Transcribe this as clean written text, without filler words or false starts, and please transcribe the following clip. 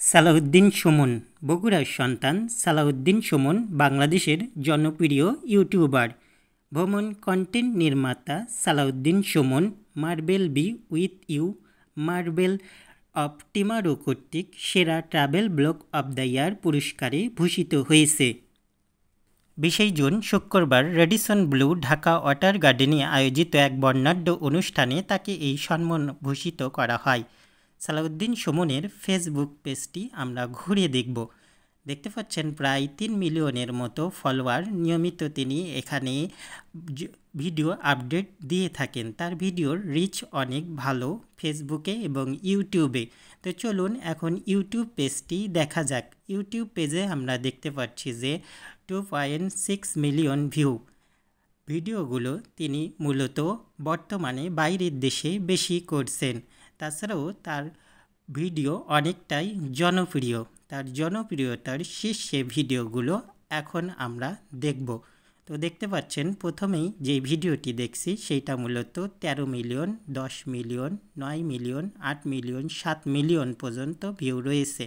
সালাউদ্দিন সুমন বগুড়ার সন্তান সালাউদ্দিন সুমন বাংলাদেশের জনপ্রিয় ইউটিউবার। ভ্রমণ কন্টেন্ট নির্মাতা Salauddin Sumon marble be with you, marble of টিমারো কর্তৃক সেরা travel blog of the year পুরস্কারে ভূষিত হয়েছে। 20 জুন শুক্রবার রেডিসন ব্লু ঢাকা ওয়াটার গার্ডেনে আয়োজিত এক বর্ণাঢ্য অনুষ্ঠানে তাকে এই সম্মান ভূষিত করা হয়। সালাউদ্দিন সুমনের ফেসবুক পেজটি আমরা ঘুরে দেখব। দেখতে পাচ্ছেন প্রায় 3 মিলিয়নের মতো ফলোয়ার। নিয়মিত তিনি এখানে ভিডিও আপডেট দিয়ে থাকেন। তার ভিডিওর রিচ অনেক ভালো ফেসবুকে এবং ইউটিউবে। তো চলুন এখন ইউটিউব পেজটি দেখা যাক। ইউটিউব পেজে আমরা দেখতে পাচ্ছি যে 2.6 মিলিয়ন ভিউ। ভিডিওগুলো তিনি মূলত বর্তমানে বাইরের দেশে বেশি করছেন। তাছাড়াও তার ভিডিও অনেকটাই জনপ্রিয়। তার জনপ্রিয়তার শীর্ষে ভিডিওগুলো এখন আমরা দেখব। তো দেখতে পাচ্ছেন প্রথমেই যে ভিডিওটি দেখছি সেইটা মূলত 13 million, 10 million, 9 million, 8 million, 7 million পর্যন্ত ভিউ রয়েছে।